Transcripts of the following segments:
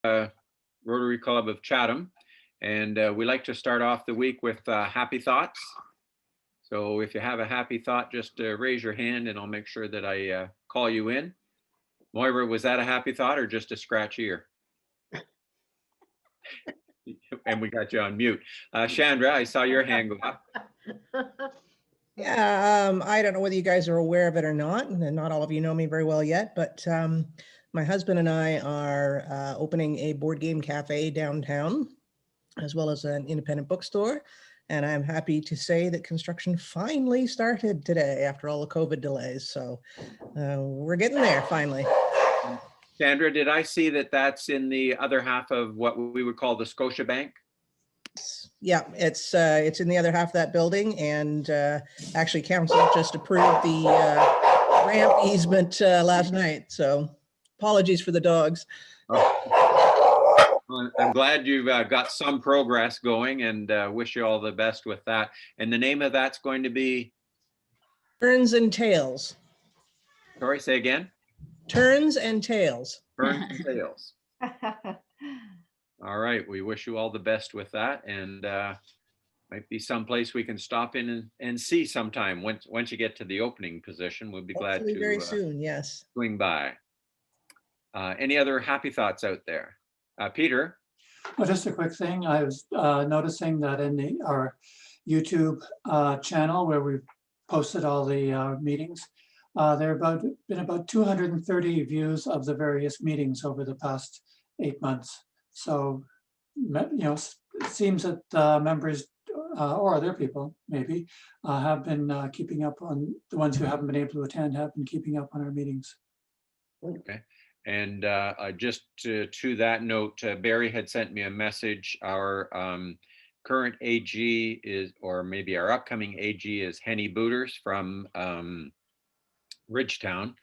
Rotary Club of Chatham, and we like to start off the week with happy thoughts. So if you have a happy thought, just raise your hand and I'll make sure that I call you in. Moira, was that a happy thought or just a scratchy ear? And we got you on mute. Chandra, I saw your hand go up. Yeah, I don't know whether you guys are aware of it or not, and not all of you know me very well yet, but my husband and I are opening a board game cafe downtown, as well as an independent bookstore. And I'm happy to say that construction finally started today after all the COVID delays. So we're getting there finally. Chandra, did I see that that's in the other half of what we would call the Scotiabank? Yeah, it's in the other half of that building, and actually council just approved the ramp easement last night. So apologies for the dogs. Oh. Well, I'm glad you've got some progress going, and wish you all the best with that. And the name of that's going to be? Turns and Tails. Sorry, say again? Turns and Tails. Turns and Tails. All right, we wish you all the best with that, and might be someplace we can stop in and see sometime. Once you get to the opening position, we'll be glad to very soon. Yes, swing by. Any other happy thoughts out there? Peter? Well, just a quick thing. I was noticing that in our YouTube channel where we've posted all the meetings, there have been about 230 views of the various meetings over the past 8 months. So, it seems that members or other people maybe have been keeping up on, the ones who haven't been able to attend have been keeping up on our meetings. Okay. And just to that note, Barry had sent me a message. Our current AG is, or maybe our upcoming AG is Henny Booters from Ridgetown.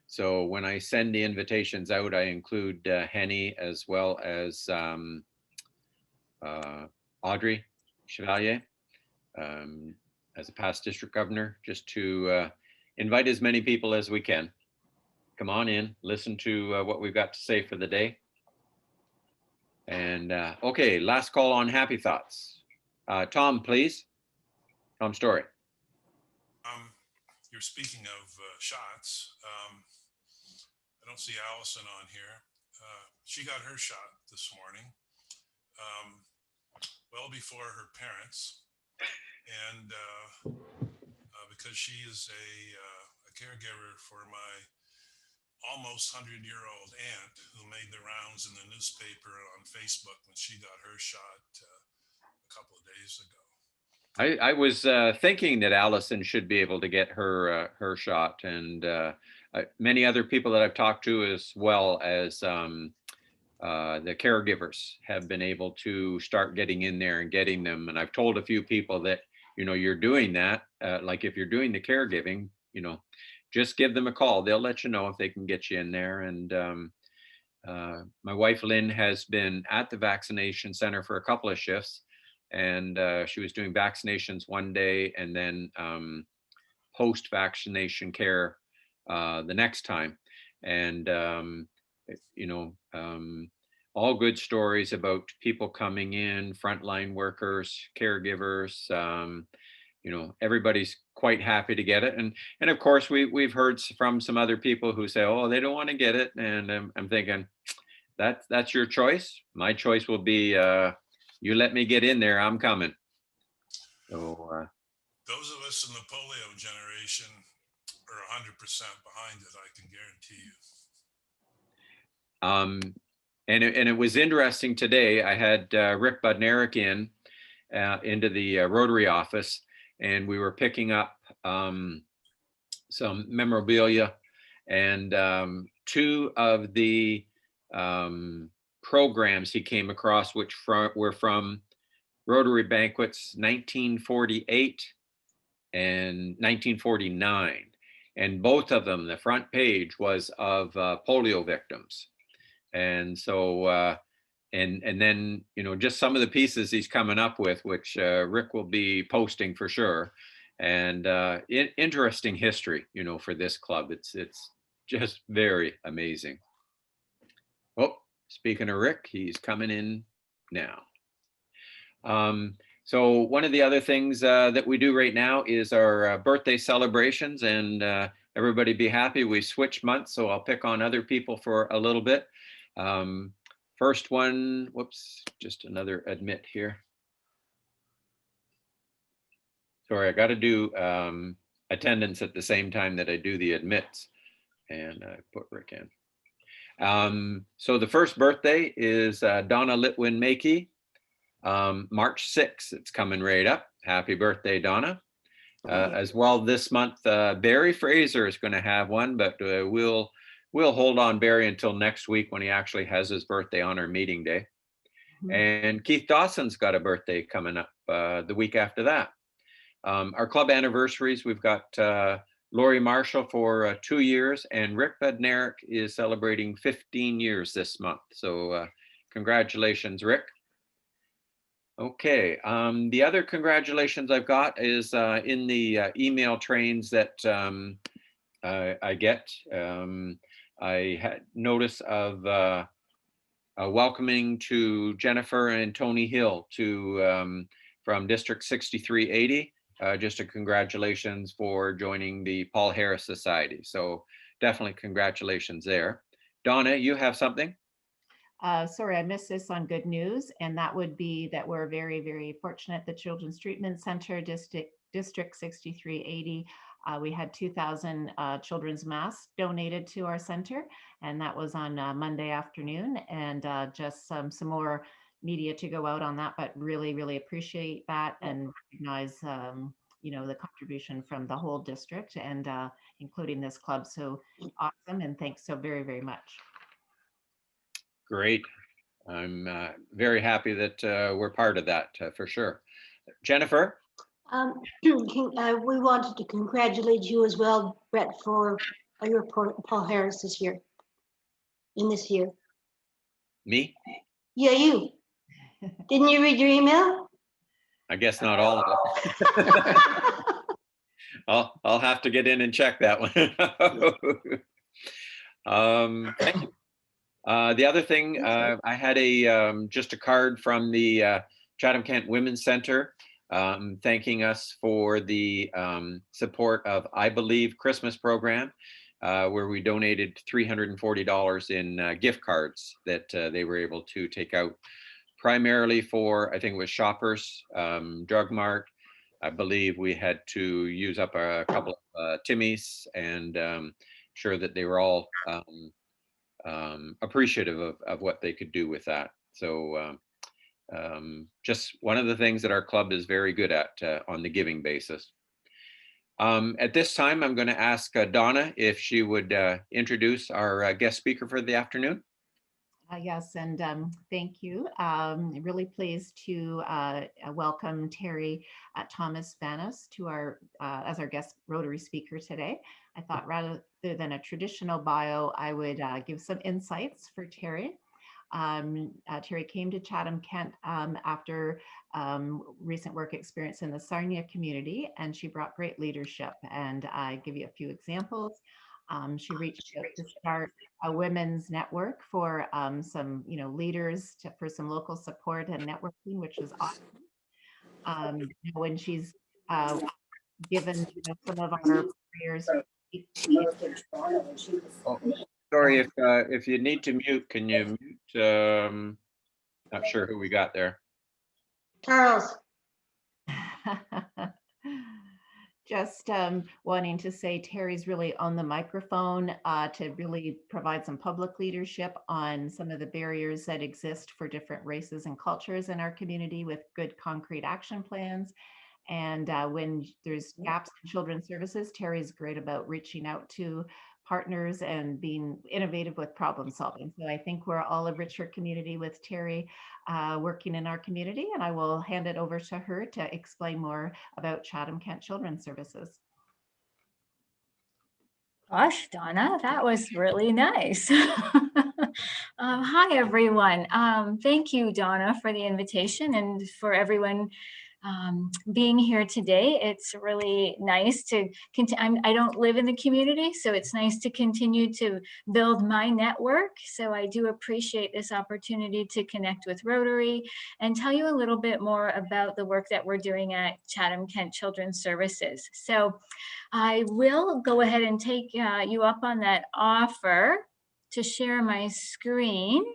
So when I send the invitations out, I include Henny as well as Audrey Chevalier as a past district governor, just to invite as many people as we can. Come on in, listen to what we've got to say for the day. And okay, last call on happy thoughts. Tom, please. Tom Story. You're speaking of shots. I don't see Allison on here. She got her shot this morning, well before her parents. And because she is a caregiver for my almost 100-year-old aunt who made the rounds in the newspaper on Facebook when she got her shot a couple of days ago. I was thinking that Allison should be able to get her shot, and many other people that I've talked to, as well as the caregivers, have been able to start getting in there and getting them. And I've told a few people that, you're doing that, like if you're doing the caregiving, just give them a call. They'll let you know if they can get you in there. And my wife, Lynn, has been at the vaccination center for a couple of shifts, and she was doing vaccinations one day and then post-vaccination care the next time. And, all good stories about people coming in, frontline workers, caregivers, everybody's quite happy to get it. And of course, we've heard from some other people who say, oh, they don't want to get it. And I'm thinking, that's your choice. My choice will be, you let me get in there, I'm coming. So those of us in the polio generation are 100% behind it, I can guarantee you. And it was interesting today. I had Rick Budnerick into the Rotary office, and we were picking up some memorabilia, and two of the programs he came across, which were from Rotary Banquets 1948 and 1949. And both of them, the front page was of polio victims. And so, and then, just some of the pieces he's coming up with, which Rick will be posting for sure. And interesting history, for this club. It's just very amazing. Oh, speaking of Rick, he's coming in now. So one of the other things that we do right now is our birthday celebrations, and everybody be happy. We switched months, so I'll pick on other people for a little bit. First one, whoops, just another admit here. Sorry, I got to do attendance at the same time that I do the admits, and I put Rick in. So the first birthday is Donna Litwin Makey. March 6th, it's coming right up. Happy birthday, Donna. As well this month, Barry Fraser is going to have one, but we'll hold on Barry until next week when he actually has his birthday on our meeting day. And Keith Dawson's got a birthday coming up the week after that. Our club anniversaries, we've got Lori Marshall for 2 years, and Rick Bednarik is celebrating 15 years this month. So congratulations, Rick. Okay, the other congratulations I've got is in the email trains that I get. I had notice of welcoming to Jennifer and Tony Hill to from District 6380. Just a congratulations for joining the Paul Harris Society. So definitely congratulations there. Donna, you have something? Sorry, I missed this on good news, and that would be that we're very, very fortunate. The Children's Treatment Center, District 6380, we had 2,000 children's masks donated to our center, and that was on Monday afternoon, and just some more media to go out on that, but really, really appreciate that and recognize you know, the contribution from the whole district and including this club. So awesome, and thanks so very, very much. Great. I'm very happy that we're part of that for sure. Jennifer? We wanted to congratulate you as well, Brett, for your Paul Harris this year. Me? Yeah, you. Didn't you read your email? I guess not all of it. I'll have to get in and check that one. Thank you. The other thing, I had just a card from the Chatham-Kent Women's Center thanking us for the support of I Believe Christmas program, where we donated $340 in gift cards that they were able to take out primarily for, I think it was Shoppers, Drug Mart. I believe we had to use up a couple of Timmy's and sure that they were all appreciative of what they could do with that. So just one of the things that our club is very good at on the giving basis. At this time, I'm going to ask Donna if she would introduce our guest speaker for the afternoon. Yes, and thank you. Really pleased to welcome Terri Thomas-Vanos to our as our guest Rotary speaker today. I thought rather than a traditional bio, I would give some insights for Terri. Terri came to Chatham-Kent after recent work experience in the Sarnia community, and she brought great leadership. And I give you a few examples. She reached out to start a women's network for some, leaders for some local support and networking, which was awesome. When she's given some of our careers. Oh, sorry, if you need to mute, can you mute? Not sure who we got there. Charles. Just wanting to say Terry's really on the microphone to really provide some public leadership on some of the barriers that exist for different races and cultures in our community with good concrete action plans. And when there's gaps in children's services, Terry's great about reaching out to partners and being innovative with problem solving. So I think we're all a richer community with Terri working in our community, and I will hand it over to her to explain more about Chatham-Kent Children's Services. Gosh, Donna, that was really nice. Hi, everyone. Thank you, Donna, for the invitation and for everyone being here today. It's really nice to continue. I don't live in the community, so it's nice to continue to build my network. So I do appreciate this opportunity to connect with Rotary and tell you a little bit more about the work that we're doing at Chatham-Kent Children's Services. So I will go ahead and take you up on that offer to share my screen.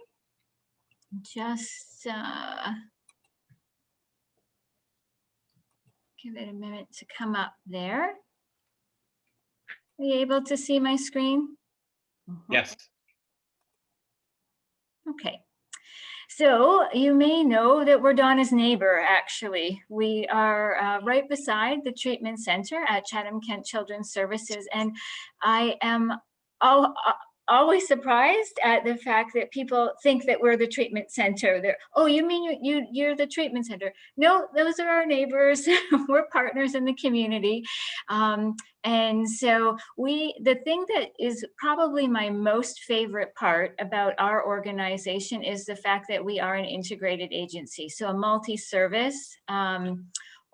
Just give it a minute to come up there. Are you able to see my screen? Yes. Okay. So you may know that we're Donna's neighbor, actually. We are right beside the treatment center at Chatham-Kent Children's Services. And I am always surprised at the fact that people think that we're the treatment center. They're, oh, you mean you're the treatment center? No, those are our neighbors. We're partners in the community. And so the thing that is probably my most favorite part about our organization is the fact that we are an integrated agency. So a multi-service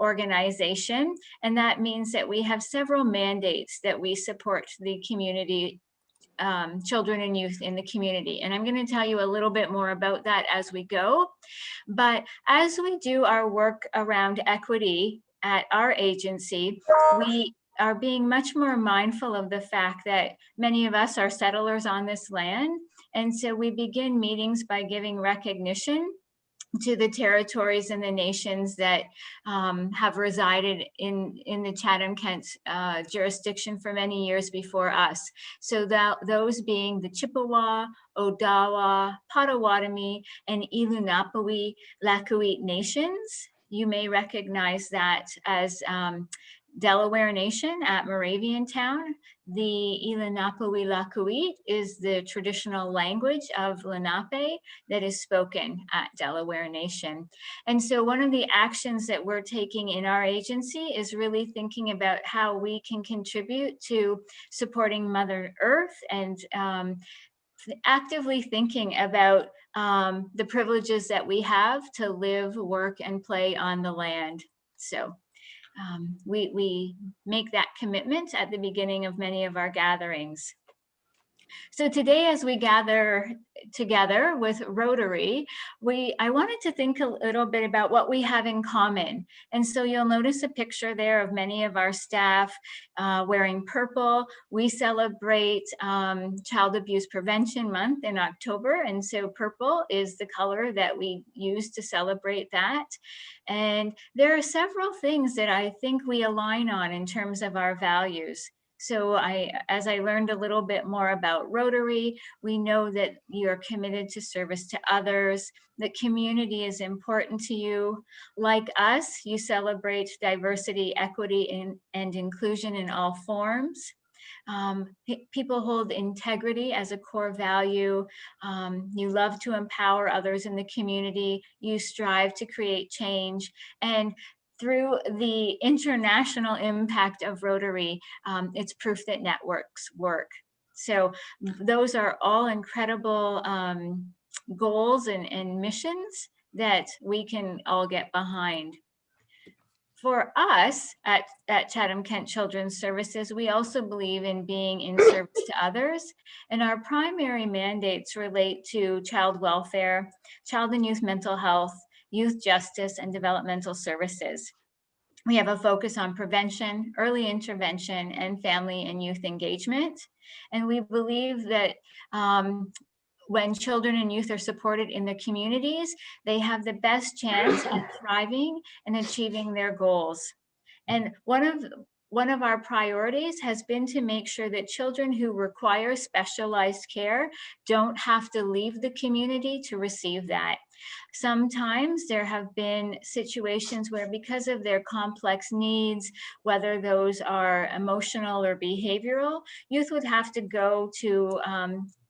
organization. And that means that we have several mandates that we support the community, children and youth in the community. And I'm going to tell you a little bit more about that as we go. But as we do our work around equity at our agency, we are being much more mindful of the fact that many of us are settlers on this land. And so we begin meetings by giving recognition to the territories and the nations that have resided in the Chatham-Kent jurisdiction for many years before us. So those being the Chippewa, Odawa, Potawatomi, and Ilunapawee Lakuit nations. You may recognize that as Delaware Nation at Moravian Town. The Ilunapawee Lakuit is the traditional language of Lenape that is spoken at Delaware Nation. And so one of the actions that we're taking in our agency is really thinking about how we can contribute to supporting Mother Earth and actively thinking about the privileges that we have to live, work, and play on the land. So we make that commitment at the beginning of many of our gatherings. So today, as we gather together with Rotary, I wanted to think a little bit about what we have in common. And so you'll notice a picture there of many of our staff wearing purple. We celebrate Child Abuse Prevention Month in October. And so purple is the color that we use to celebrate that. And there are several things that I think we align on in terms of our values. So as I learned a little bit more about Rotary, we know that you're committed to service to others, that community is important to you. Like us, you celebrate diversity, equity, and inclusion in all forms. People hold integrity as a core value. You love to empower others in the community. You strive to create change. And through the international impact of Rotary, it's proof that networks work. So those are all incredible goals and missions that we can all get behind. For us at Chatham-Kent Children's Services, we also believe in being in service to others. And our primary mandates relate to child welfare, child and youth mental health, youth justice, and developmental services. We have a focus on prevention, early intervention, and family and youth engagement. And we believe that when children and youth are supported in their communities, they have the best chance at thriving and achieving their goals. And one of our priorities has been to make sure that children who require specialized care don't have to leave the community to receive that. Sometimes there have been situations where, because of their complex needs, whether those are emotional or behavioral, youth would have to go to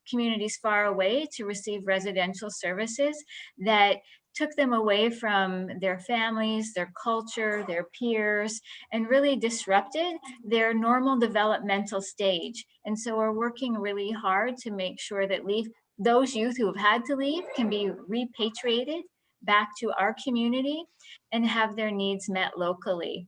communities far away to receive residential services that took them away from their families, their culture, their peers, and really disrupted their normal developmental stage. And so we're working really hard to make sure that those youth who have had to leave can be repatriated back to our community and have their needs met locally.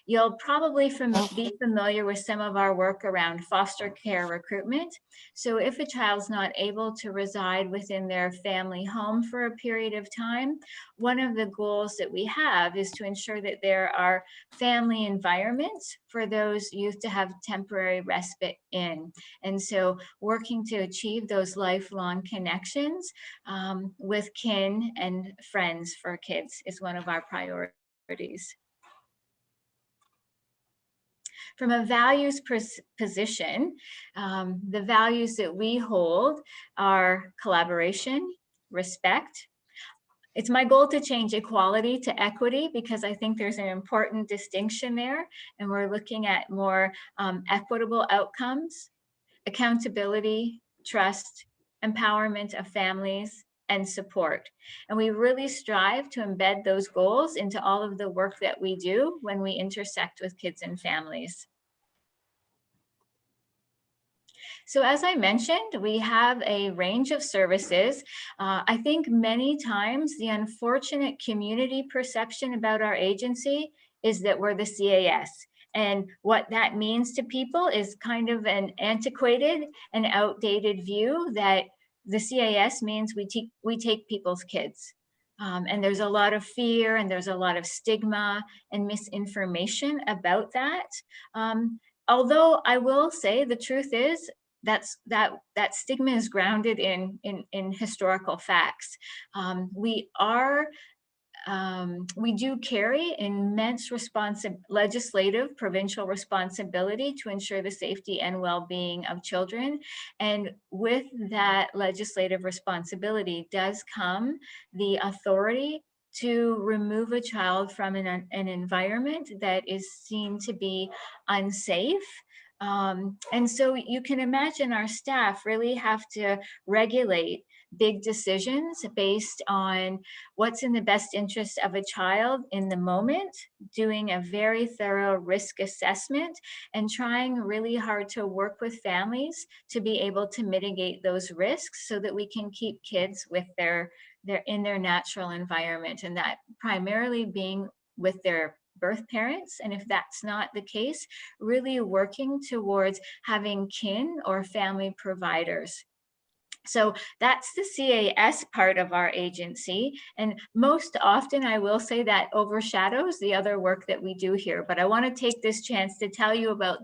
You'll probably be familiar with some of our work around foster care recruitment. So if a child's not able to reside within their family home for a period of time, one of the goals that we have is to ensure that there are family environments for those youth to have temporary respite in. And so working to achieve those lifelong connections with kin and friends for kids is one of our priorities. From a values position, the values that we hold are collaboration, respect. It's my goal to change equality to equity because I think there's an important distinction there, and we're looking at more equitable outcomes, accountability, trust, empowerment of families, and support. And we really strive to embed those goals into all of the work that we do when we intersect with kids and families. So as I mentioned, we have a range of services. I think many times the unfortunate community perception about our agency is that we're the CAS. And what that means to people is kind of an antiquated and outdated view that the CAS means we take people's kids. And there's a lot of fear and there's a lot of stigma and misinformation about that. Although I will say the truth is that stigma is grounded in historical facts. We do carry immense legislative provincial responsibility to ensure the safety and well-being of children. And with that legislative responsibility does come the authority to remove a child from an environment that is seen to be unsafe. And so you can imagine our staff really have to regulate big decisions based on what's in the best interest of a child in the moment, doing a very thorough risk assessment and trying really hard to work with families to be able to mitigate those risks so that we can keep kids with in their natural environment, and that primarily being with their birth parents. And if that's not the case, really working towards having kin or family providers. So that's the CAS part of our agency. And most often I will say that overshadows the other work that we do here. But I want to take this chance to tell you about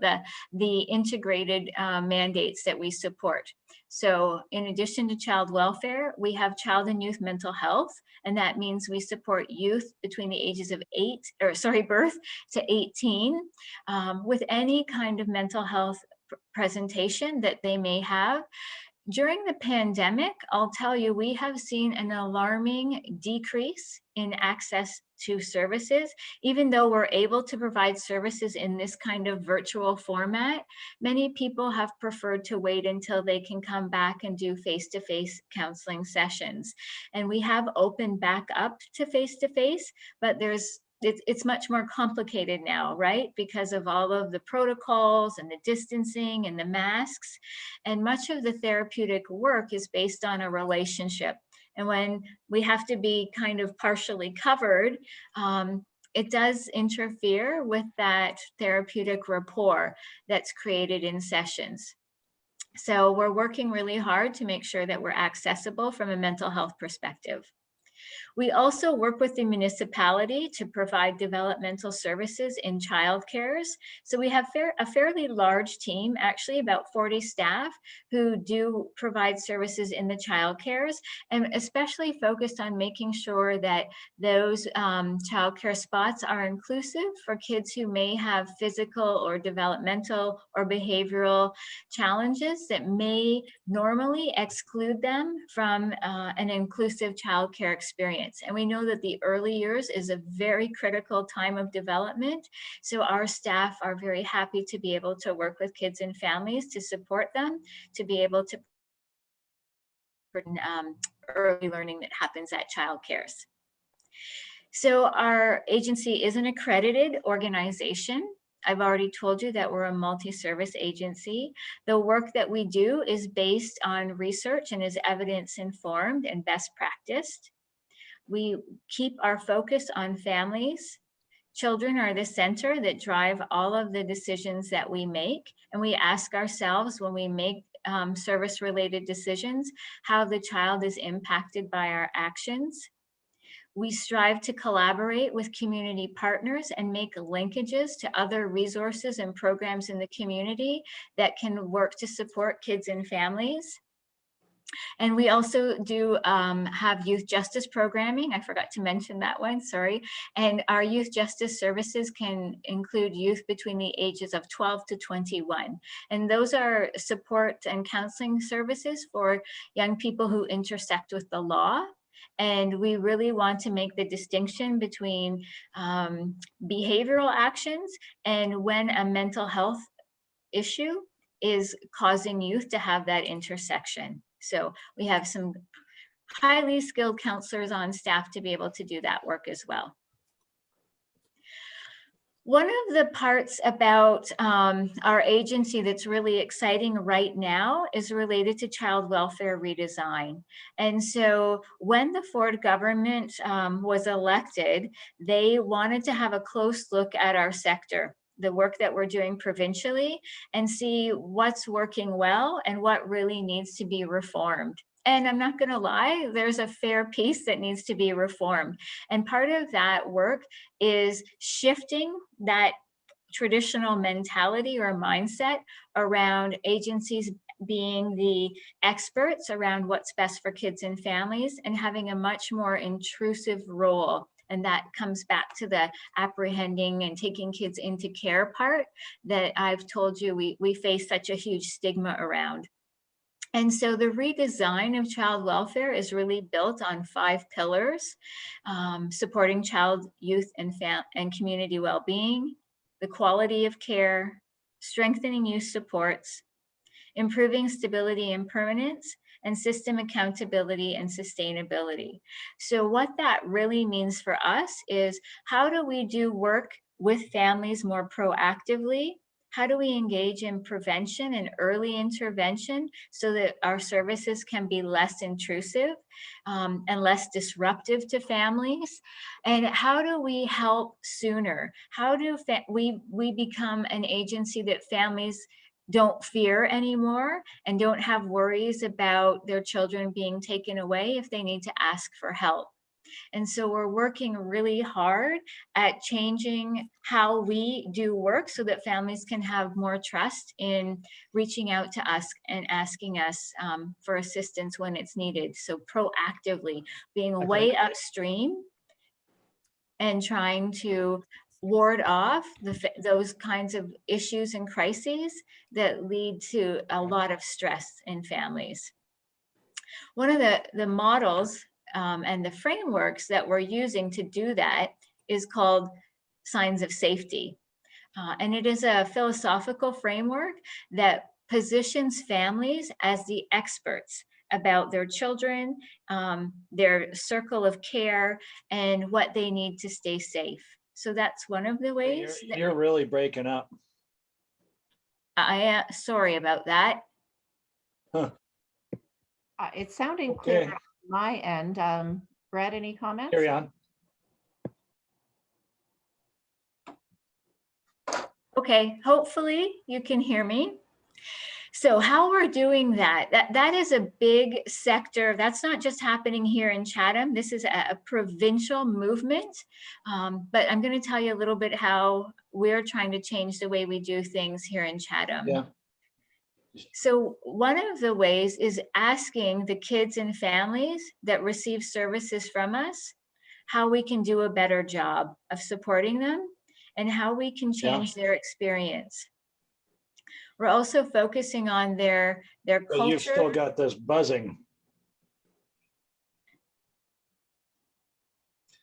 the integrated mandates that we support. So in addition to child welfare, we have child and youth mental health. And that means we support youth between the ages of birth to 18 with any kind of mental health presentation that they may have. During the pandemic, I'll tell you, we have seen an alarming decrease in access to services. Even though we're able to provide services in this kind of virtual format, many people have preferred to wait until they can come back and do face-to-face counseling sessions. And we have opened back up to face-to-face, but it's much more complicated now, right? Because of all of the protocols and the distancing and the masks. And much of the therapeutic work is based on a relationship. And when we have to be kind of partially covered, it does interfere with that therapeutic rapport that's created in sessions. So we're working really hard to make sure that we're accessible from a mental health perspective. We also work with the municipality to provide developmental services in childcares. So we have a fairly large team, actually about 40 staff, who do provide services in the childcares, and especially focused on making sure that those childcare spots are inclusive for kids who may have physical or developmental or behavioral challenges that may normally exclude them from an inclusive childcare experience. And we know that the early years is a very critical time of development. So our staff are very happy to be able to work with kids and families to support them, to be able to early learning that happens at childcares. So our agency is an accredited organization. I've already told you that we're a multi-service agency. The work that we do is based on research and is evidence-informed and best practiced. We keep our focus on families. Children are the center that drive all of the decisions that we make. And we ask ourselves when we make service-related decisions, how the child is impacted by our actions. We strive to collaborate with community partners and make linkages to other resources and programs in the community that can work to support kids and families. And we also do have youth justice programming. I forgot to mention that one, sorry. And our youth justice services can include youth between the ages of 12 to 21. And those are support and counseling services for young people who intersect with the law. And we really want to make the distinction between behavioral actions and when a mental health issue is causing youth to have that intersection. So we have some highly skilled counselors on staff to be able to do that work as well. One of the parts about our agency that's really exciting right now is related to child welfare redesign. And so when the Ford government was elected, they wanted to have a close look at our sector, the work that we're doing provincially, and see what's working well and what really needs to be reformed. And I'm not going to lie, there's a fair piece that needs to be reformed. And part of that work is shifting that traditional mentality or mindset around agencies being the experts around what's best for kids and families and having a much more intrusive role. And that comes back to the apprehending and taking kids into care part that I've told you we face such a huge stigma around. And so the redesign of child welfare is really built on 5 pillars: supporting child, youth, and community well-being, the quality of care, strengthening youth supports, improving stability and permanence, and system accountability and sustainability. So what that really means for us is, how do we do work with families more proactively? How do we engage in prevention and early intervention so that our services can be less intrusive and less disruptive to families? And how do we help sooner? How do we become an agency that families don't fear anymore and don't have worries about their children being taken away if they need to ask for help? And so we're working really hard at changing how we do work so that families can have more trust in reaching out to us and asking us for assistance when it's needed. So proactively being way upstream and trying to ward off those kinds of issues and crises that lead to a lot of stress in families. One of the models and the frameworks that we're using to do that is called Signs of Safety. And it is a philosophical framework that positions families as the experts about their children, their circle of care, and what they need to stay safe. So that's one of the ways. You're really breaking up. Sorry about that. Huh. It's sounding Okay. clear on my end. Brett, any comments? Carry on. Okay, hopefully you can hear me. So how we're doing that is a big sector. That's not just happening here in Chatham. This is a provincial movement. But I'm going to tell you a little bit how we're trying to change the way we do things here in Chatham. Yeah. So one of the ways is asking the kids and families that receive services from us how we can do a better job of supporting them and how we can change their experience. We're also focusing on their But culture. you've still got this buzzing.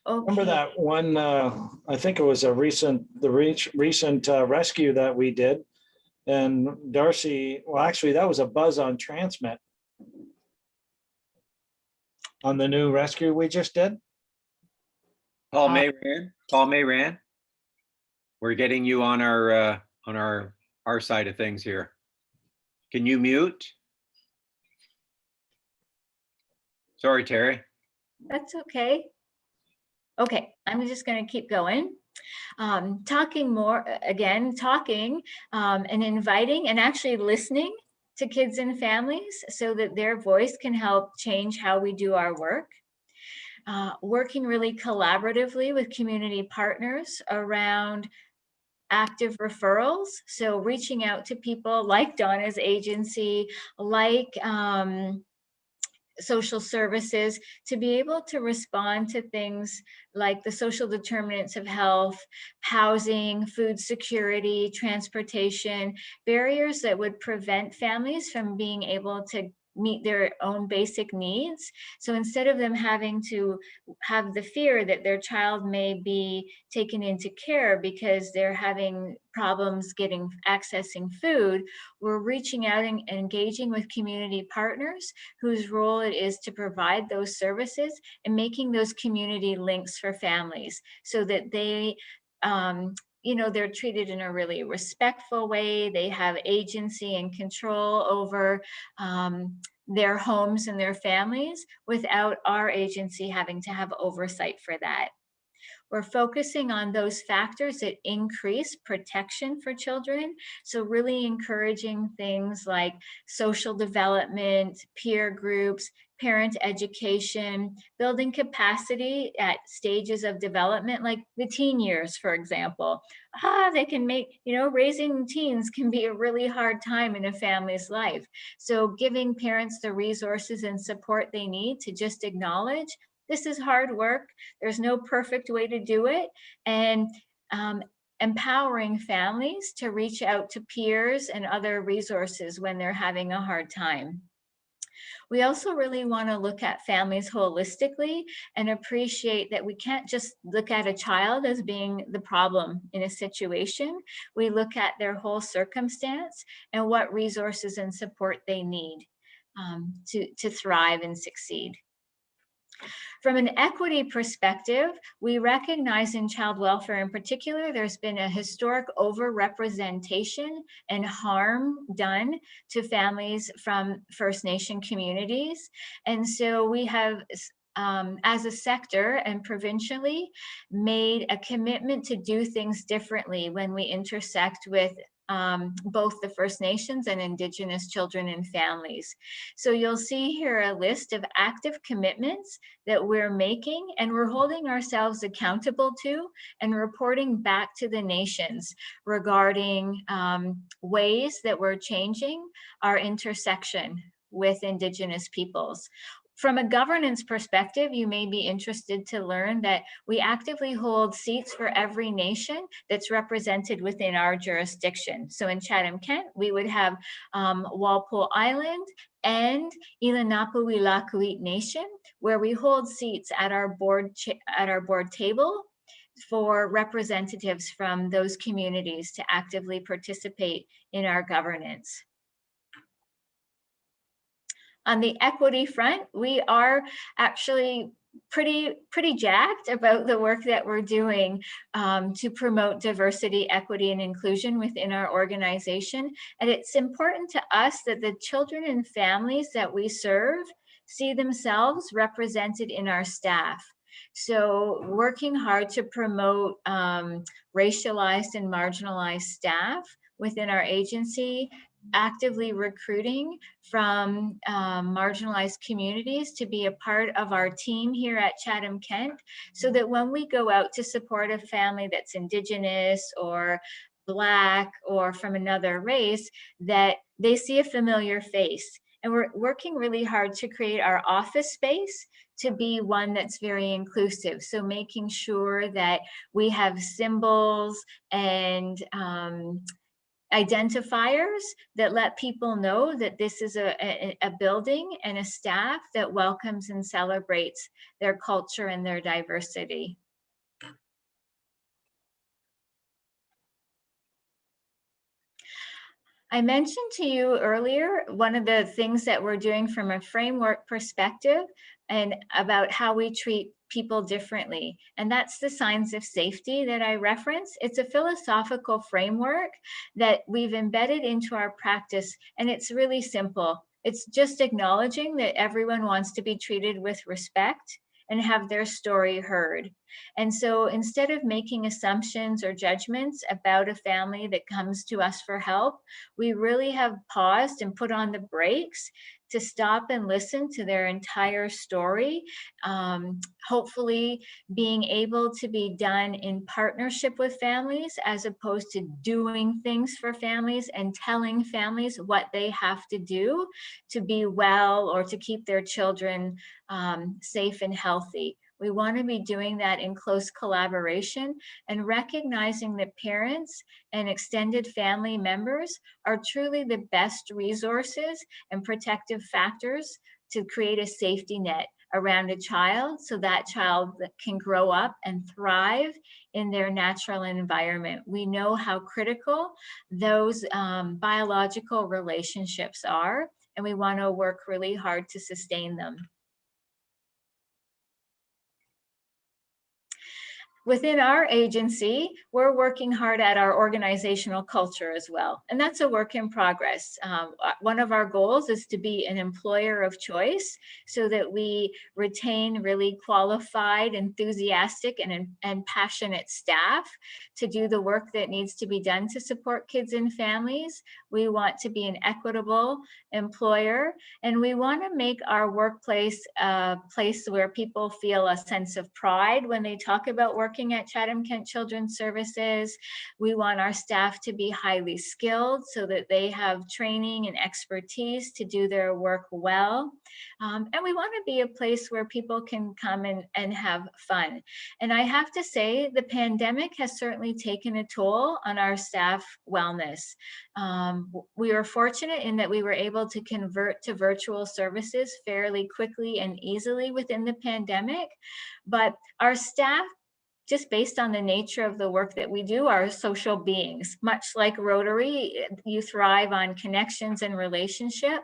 Okay. Remember that one, I think it was the recent rescue that we did. And Darcy, well, actually that was a buzz on Transmit. On the new rescue we just did. Paul Mayran, we're getting you on our side of things here. Can you mute? Sorry, Terry. That's okay. Okay, I'm just going to keep going. Talking more, again, talking and inviting and actually listening to kids and families so that their voice can help change how we do our work. Working really collaboratively with community partners around active referrals. So reaching out to people like Donna's agency, like social services, to be able to respond to things like the social determinants of health, housing, food security, transportation, barriers that would prevent families from being able to meet their own basic needs. So instead of them having to have the fear that their child may be taken into care because they're having problems accessing food, we're reaching out and engaging with community partners whose role it is to provide those services and making those community links for families so that they they're treated in a really respectful way. They have agency and control over their homes and their families without our agency having to have oversight for that. We're focusing on those factors that increase protection for children. So really encouraging things like social development, peer groups, parent education, building capacity at stages of development, like the teen years, for example. They can make, raising teens can be a really hard time in a family's life. So giving parents the resources and support they need to just acknowledge this is hard work. There's no perfect way to do it. And empowering families to reach out to peers and other resources when they're having a hard time. We also really want to look at families holistically and appreciate that we can't just look at a child as being the problem in a situation. We look at their whole circumstance and what resources and support they need to thrive and succeed. From an equity perspective, we recognize in child welfare in particular, there's been a historic overrepresentation and harm done to families from First Nation communities. And so we have, as a sector and provincially, made a commitment to do things differently when we intersect with both the First Nations and Indigenous children and families. So you'll see here a list of active commitments that we're making and we're holding ourselves accountable to and reporting back to the nations regarding ways that we're changing our intersection with Indigenous peoples. From a governance perspective, you may be interested to learn that we actively hold seats for every nation that's represented within our jurisdiction. So in Chatham-Kent, we would have Walpole Island and Ilanapu-Ilakuit Nation, where we hold seats at our board table for representatives from those communities to actively participate in our governance. On the equity front, we are actually pretty jacked about the work that we're doing to promote diversity, equity, and inclusion within our organization. And it's important to us that the children and families that we serve see themselves represented in our staff. So working hard to promote racialized and marginalized staff within our agency, actively recruiting from marginalized communities to be a part of our team here at Chatham-Kent, so that when we go out to support a family that's Indigenous or Black or from another race, that they see a familiar face. And we're working really hard to create our office space to be one that's very inclusive. So making sure that we have symbols and identifiers that let people know that this is a building and a staff that welcomes and celebrates their culture and their diversity. I mentioned to you earlier, one of the things that we're doing from a framework perspective and about how we treat people differently. And that's the signs of safety that I referenced. It's a philosophical framework that we've embedded into our practice. And it's really simple. It's just acknowledging that everyone wants to be treated with respect and have their story heard. And so instead of making assumptions or judgments about a family that comes to us for help, we really have paused and put on the brakes to stop and listen to their entire story, hopefully being able to be done in partnership with families as opposed to doing things for families and telling families what they have to do to be well or to keep their children safe and healthy. We want to be doing that in close collaboration and recognizing that parents and extended family members are truly the best resources and protective factors to create a safety net around a child so that child can grow up and thrive in their natural environment. We know how critical those biological relationships are, and we want to work really hard to sustain them. Within our agency, we're working hard at our organizational culture as well, and that's a work in progress. One of our goals is to be an employer of choice so that we retain really qualified, enthusiastic, and passionate staff to do the work that needs to be done to support kids and families. We want to be an equitable employer, and we want to make our workplace a place where people feel a sense of pride when they talk about working at Chatham-Kent Children's Services. We want our staff to be highly skilled so that they have training and expertise to do their work well. And we want to be a place where people can come and have fun. And I have to say, the pandemic has certainly taken a toll on our staff wellness. We are fortunate in that we were able to convert to virtual services fairly quickly and easily within the pandemic, but our staff, just based on the nature of the work that we do, are social beings. Much like Rotary, you thrive on connections and relationship.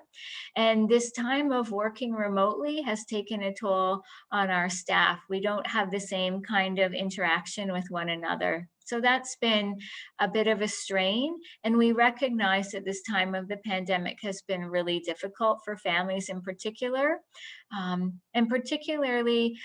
And this time of working remotely has taken a toll on our staff. We don't have the same kind of interaction with one another. So that's been a bit of a strain. And we recognize that this time of the pandemic has been really difficult for families in particular, and particularly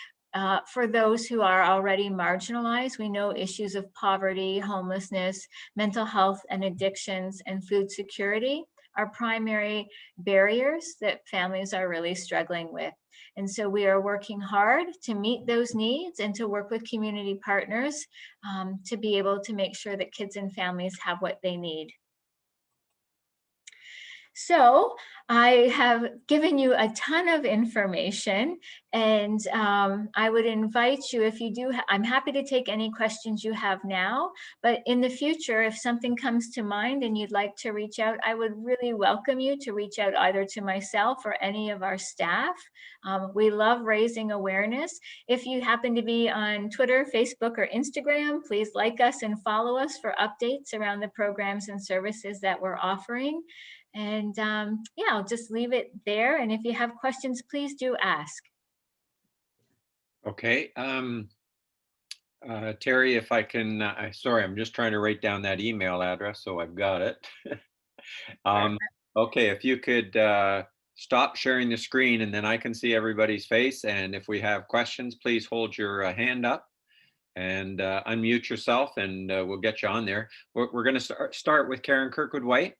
for those who are already marginalized. We know issues of poverty, homelessness, mental health and addictions, and food security are primary barriers that families are really struggling with. And so we are working hard to meet those needs and to work with community partners to be able to make sure that kids and families have what they need. So I have given you a ton of information, and I would invite you, if you do, I'm happy to take any questions you have now, but in the future, if something comes to mind and you'd like to reach out, I would really welcome you to reach out either to myself or any of our staff. We love raising awareness. If you happen to be on Twitter, Facebook, or Instagram, please like us and follow us for updates around the programs and services that we're offering. And yeah, I'll just leave it there. And if you have questions, please do ask. Okay. Terry, if I can, sorry, I'm just trying to write down that email address, so I've got it. Okay, if you could stop sharing the screen and then I can see everybody's face. And if we have questions, please hold your hand up and unmute yourself, and we'll get you on there. We're going to start with Karen Kirkwood-White.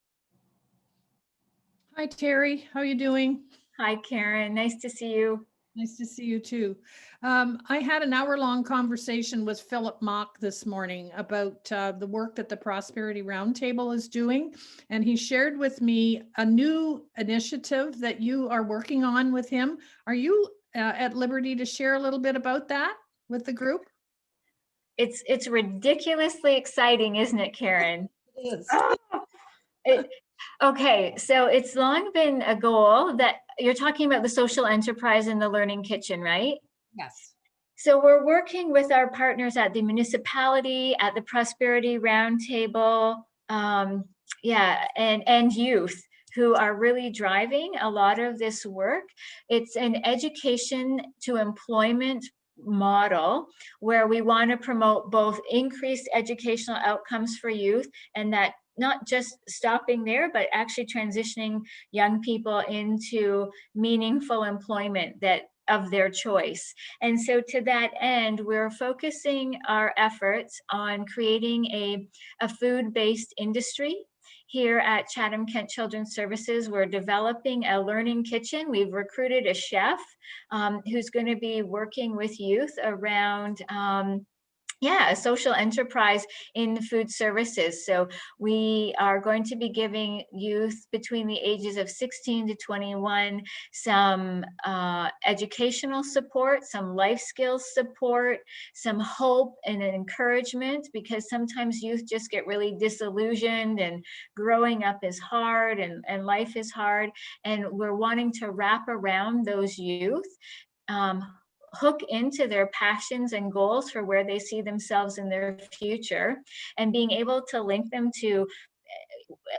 Hi, Terry. How are you doing? Hi, Karen. Nice to see you. Nice to see you too. I had an hour-long conversation with Philip Mock this morning about the work that the Prosperity Roundtable is doing. And he shared with me a new initiative that you are working on with him. Are you at liberty to share a little bit about that with the group? It's ridiculously exciting, isn't it, Karen? It is. Okay, so it's long been a goal that you're talking about, the social enterprise and the learning kitchen, right? Yes. So we're working with our partners at the municipality, at the Prosperity Roundtable, and youth who are really driving a lot of this work. It's an education to employment model where we want to promote both increased educational outcomes for youth, and that not just stopping there, but actually transitioning young people into meaningful employment that of their choice. And so to that end, we're focusing our efforts on creating a food-based industry. Here at Chatham-Kent Children's Services, we're developing a learning kitchen. We've recruited a chef who's going to be working with youth around a social enterprise in food services. So we are going to be giving youth between the ages of 16 to 21 some educational support, some life skills support, some hope and encouragement, because sometimes youth just get really disillusioned and growing up is hard and life is hard. And we're wanting to wrap around those youth, hook into their passions and goals for where they see themselves in their future, and being able to link them to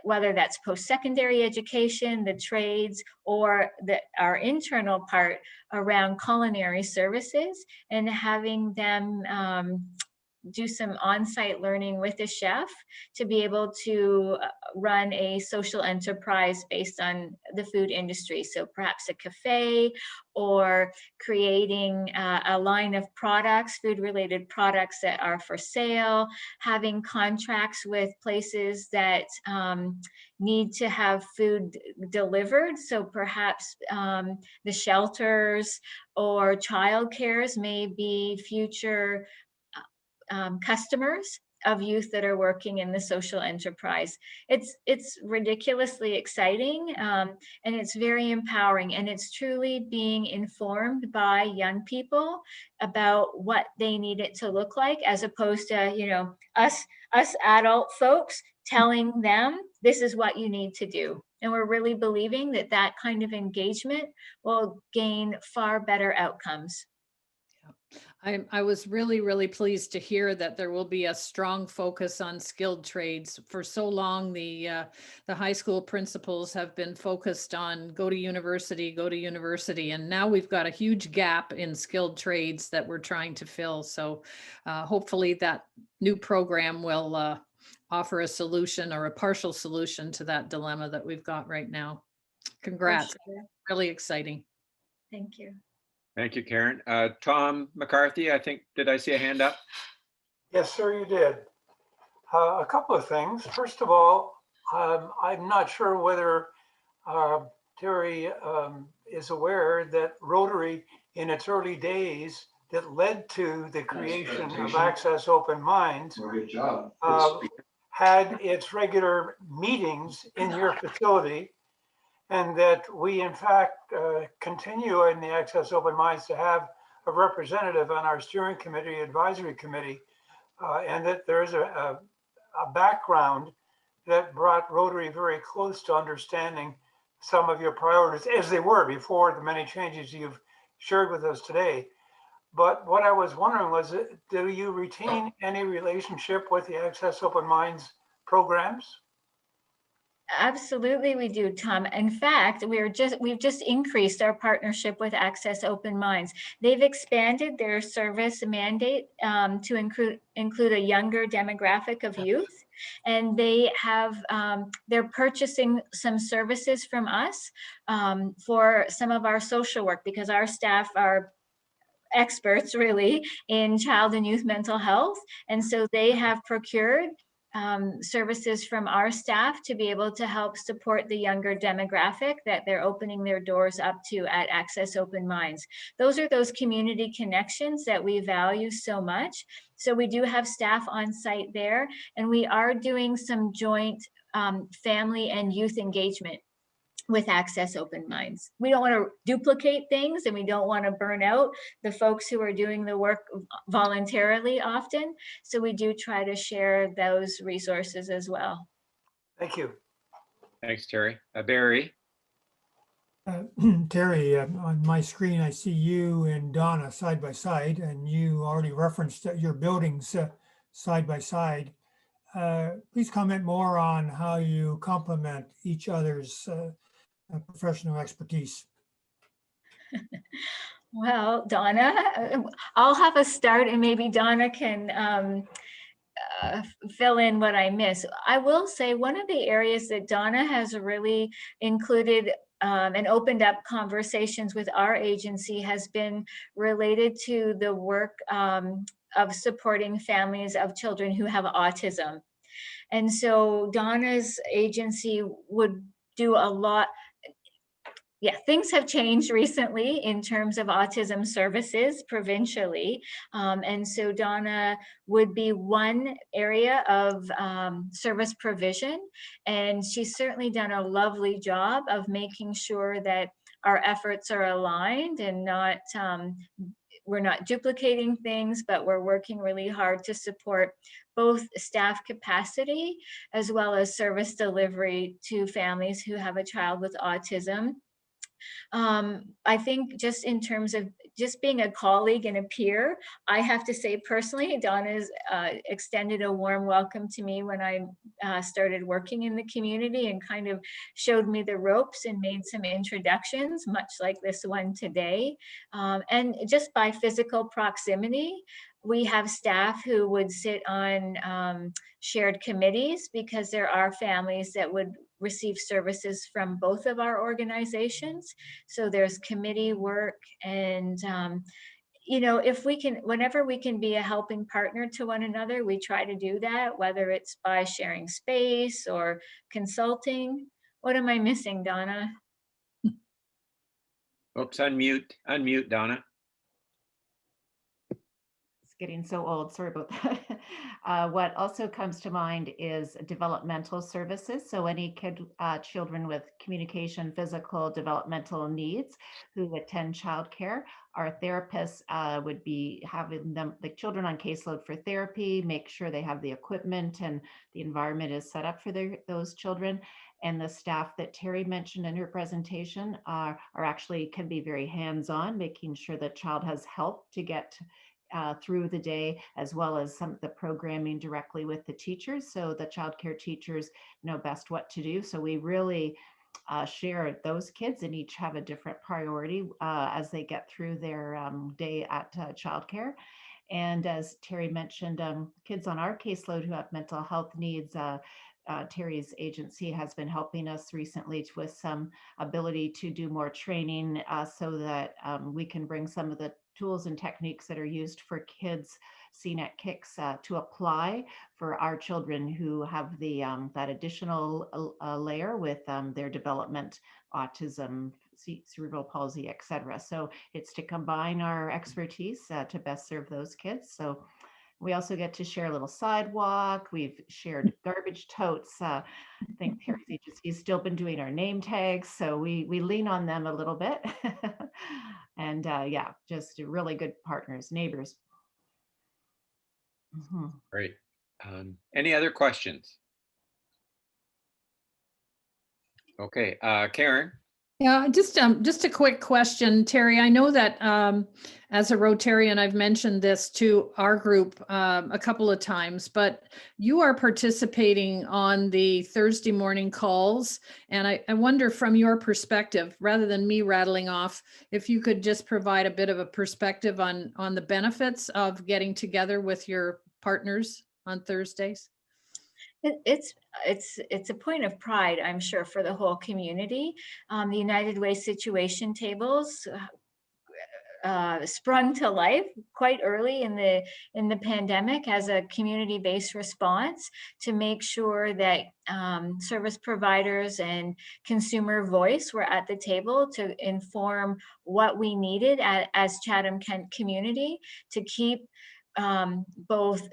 whether that's post-secondary education, the trades, or our internal part around culinary services, and having them do some on-site learning with a chef to be able to run a social enterprise based on the food industry. So perhaps a cafe, or creating a line of products, food-related products that are for sale, having contracts with places that need to have food delivered. So perhaps the shelters or childcares may be future customers of youth that are working in the social enterprise. It's ridiculously exciting, and it's very empowering, and it's truly being informed by young people about what they need it to look like, as opposed to us adult folks telling them this is what you need to do. And we're really believing that that kind of engagement will gain far better outcomes. I was really, really pleased to hear that there will be a strong focus on skilled trades. For so long, the high school principals have been focused on go to university, and now we've got a huge gap in skilled trades that we're trying to fill. So hopefully that new program will offer a solution or a partial solution to that dilemma that we've got right now. Congrats, Sure. really exciting. Thank you. Thank you, Karen. Tom McCarthy, I think, did I see a hand up? Yes, sir, you did. A couple of things. First of all, I'm not sure whether Terry is aware that Rotary, in its early days, that led to the creation of Access Open Minds, had its regular meetings in your facility, and that we, in fact, continue in the Access Open Minds to have a representative on our steering committee, advisory committee, and that there is a background that brought Rotary very close to understanding some of your priorities, as they were before the many changes you've shared with us today. But what I was wondering was, do you retain any relationship with the Access Open Minds programs? Absolutely, we do, Tom. In fact, we've just increased our partnership with Access Open Minds. They've expanded their service mandate to include a younger demographic of youth, and they have they're purchasing some services from us for some of our social work, because our staff are experts really in child and youth mental health, and so they have procured services from our staff to be able to help support the younger demographic that they're opening their doors up to at Access Open Minds. Those are those community connections that we value so much. So we do have staff on site there, and we are doing some joint family and youth engagement with Access Open Minds. We don't want to duplicate things, and we don't want to burn out the folks who are doing the work voluntarily often. So we do try to share those resources as well. Thank you. Thanks, Terry. Barry? Terry, on my screen, I see you and Donna side by side, and you already referenced your buildings side by side. Please comment more on how you complement each other's professional expertise. Well, Donna, I'll have a start, and maybe Donna can fill in what I miss. I will say one of the areas that Donna has really included and opened up conversations with our agency has been related to the work of supporting families of children who have autism. And so Donna's agency would do a lot. Yeah, things have changed recently in terms of autism services provincially. And so Donna would be one area of service provision. And she's certainly done a lovely job of making sure that our efforts are aligned and not, we're not duplicating things, but we're working really hard to support both staff capacity as well as service delivery to families who have a child with autism. I think just in terms of just being a colleague and a peer, I have to say personally, Donna's extended a warm welcome to me when I started working in the community and kind of showed me the ropes and made some introductions, much like this one today. And just by physical proximity, we have staff who would sit on shared committees because there are families that would receive services from both of our organizations. So there's committee work and, you know, if we can, whenever we can be a helping partner to one another, we try to do that, whether it's by sharing space or consulting. What am I missing, Donna? Oops, unmute, Donna. Getting so old, sorry about that. What also comes to mind is developmental services. So any children with communication, physical, developmental needs who attend childcare, our therapists would be having them, the children on caseload for therapy, make sure they have the equipment and the environment is set up for those children. And the staff that Terri mentioned in her presentation are actually can be very hands-on, making sure the child has help to get through the day, as well as some of the programming directly with the teachers. So the childcare teachers know best what to do. So we really share those kids and each have a different priority as they get through their day at childcare. And as Terri mentioned, kids on our caseload who have mental health needs, Terri's agency has been helping us recently with some ability to do more training so that we can bring some of the tools and techniques that are used for kids CNET kicks to apply for our children who have the that additional layer with their development, autism, cerebral palsy, etc. So it's to combine our expertise to best serve those kids. So we also get to share a little sidewalk. We've shared garbage totes. I think Terri's agency has still been doing our name tags. So we lean on them a little bit. And yeah, just really good partners, neighbors. Mm-hmm. Great. Any other questions? Okay, Karen. Yeah, just a quick question, Terri. I know that as a Rotarian, I've mentioned this to our group a couple of times, but you are participating on the Thursday morning calls. And I wonder from your perspective, rather than me rattling off, if you could just provide a bit of a perspective on the benefits of getting together with your partners on Thursdays. It's a point of pride, I'm sure, for the whole community. The United Way situation tables sprung to life quite early in the pandemic as a community-based response to make sure that service providers and consumer voice were at the table to inform what we needed as Chatham Kent community to keep both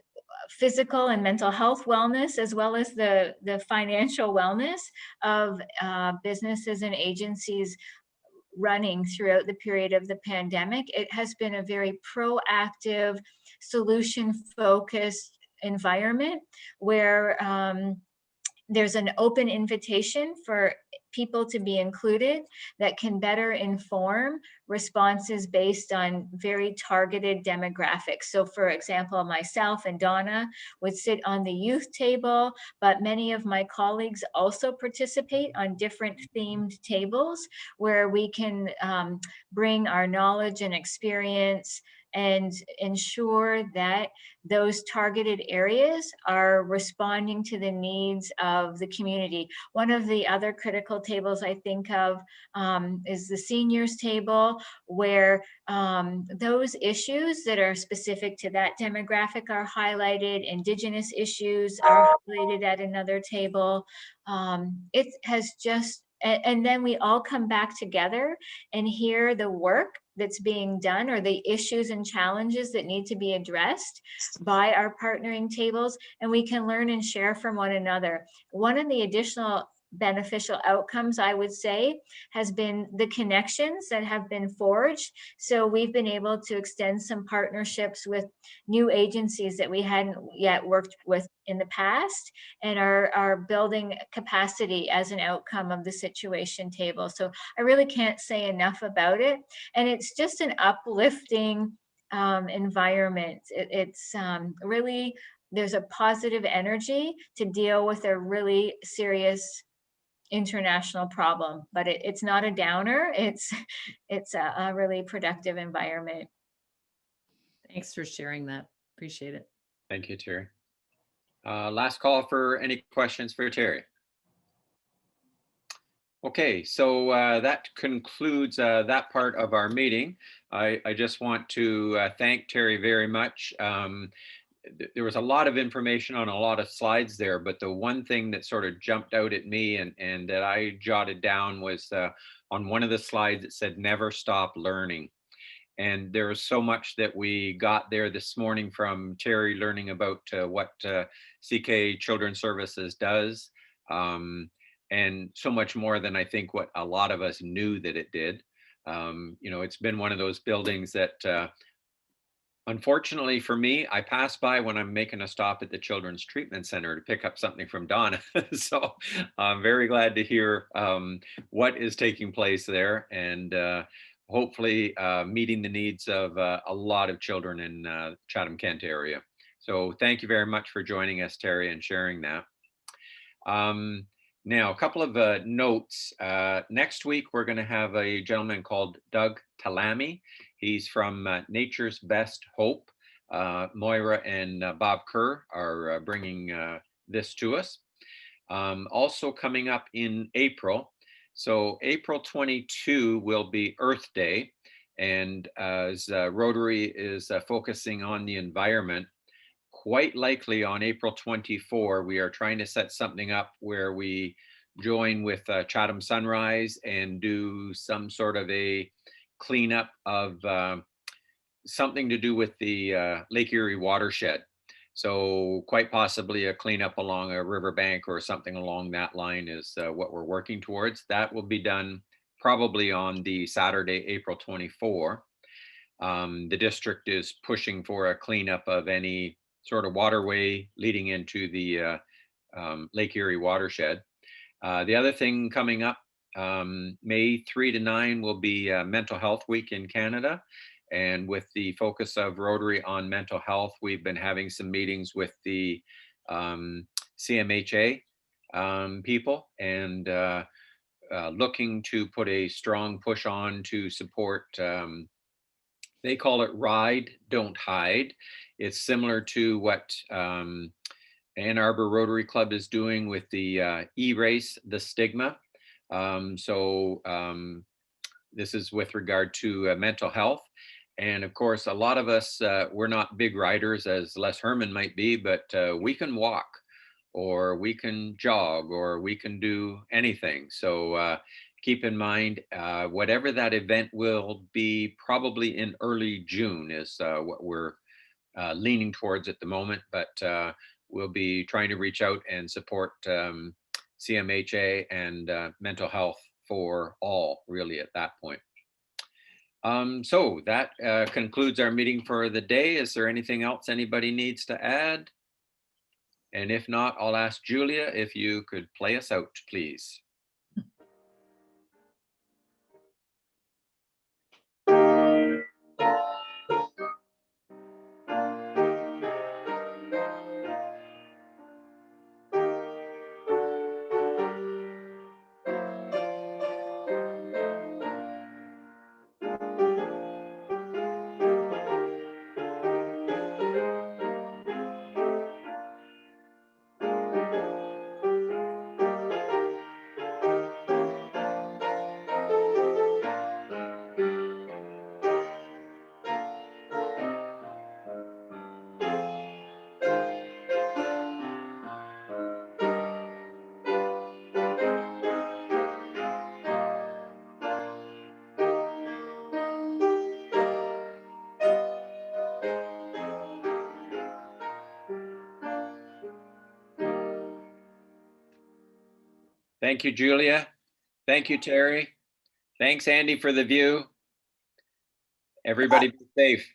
physical and mental health wellness, as well as the financial wellness of businesses and agencies running throughout the period of the pandemic. It has been a very proactive, solution-focused environment where there's an open invitation for people to be included that can better inform responses based on very targeted demographics. So for example, myself and Donna would sit on the youth table, but many of my colleagues also participate on different themed tables where we can bring our knowledge and experience and ensure that those targeted areas are responding to the needs of the community. One of the other critical tables I think of is the seniors table, where those issues that are specific to that demographic are highlighted. Indigenous issues are highlighted at another table. It has just, and then we all come back together and hear the work that's being done, or the issues and challenges that need to be addressed by our partnering tables, and we can learn and share from one another. One of the additional beneficial outcomes, I would say, has been the connections that have been forged. So we've been able to extend some partnerships with new agencies that we hadn't yet worked with in the past, and are building capacity as an outcome of the situation table. So I really can't say enough about it. And it's just an uplifting environment. It's really, there's a positive energy to deal with a really serious international problem, but it's not a downer. It's a really productive environment. Thanks for sharing that. Appreciate it. Thank you, Terri. Last call for any questions for Terri. Okay, so that concludes that part of our meeting. I just want to thank Terri very much. There was a lot of information on a lot of slides there, but the one thing that sort of jumped out at me and that I jotted down was on one of the slides, it said, never stop learning. And there was so much that we got there this morning from Terri, learning about what CK Children's Services does, and so much more than I think what a lot of us knew that it did. You know, it's been one of those buildings that unfortunately for me, I pass by when I'm making a stop at the Children's Treatment Center to pick up something from Donna. So I'm very glad to hear what is taking place there, and hopefully meeting the needs of a lot of children in Chatham-Kent area. So thank you very much for joining us, Terri, and sharing that. Now, a couple of notes. Next week, we're going to have a gentleman called Doug Talami. He's from Nature's Best Hope. Moira and Bob Kerr are bringing this to us. Also coming up in April. So April 22 will be Earth Day. And as Rotary is focusing on the environment, quite likely on April 24, we are trying to set something up where we join with Chatham Sunrise and do some sort of a cleanup of something to do with the Lake Erie watershed. So quite possibly a cleanup along a riverbank or something along that line is what we're working towards. That will be done probably on the Saturday, April 24. The district is pushing for a cleanup of any sort of waterway leading into the Lake Erie watershed. The other thing coming up, May 3 to 9 will be Mental Health Week in Canada. And with the focus of Rotary on mental health, we've been having some meetings with the CMHA people, and looking to put a strong push on to support, they call it Ride, Don't Hide. It's similar to what Ann Arbor Rotary Club is doing with the E-Race, the Stigma. This is with regard to mental health. And of course, a lot of us, we're not big riders as Les Herman might be, but we can walk, or we can jog, or we can do anything. So keep in mind, whatever that event will be, probably in early June is what we're leaning towards at the moment, but we'll be trying to reach out and support CMHA and mental health for all, really, at that point. So that concludes our meeting for the day. Is there anything else anybody needs to add? And if not, I'll ask Julia if you could play us out, please. Thank you, Julia. Thank you, Terry. Thanks, Andy, for the view. Everybody be safe.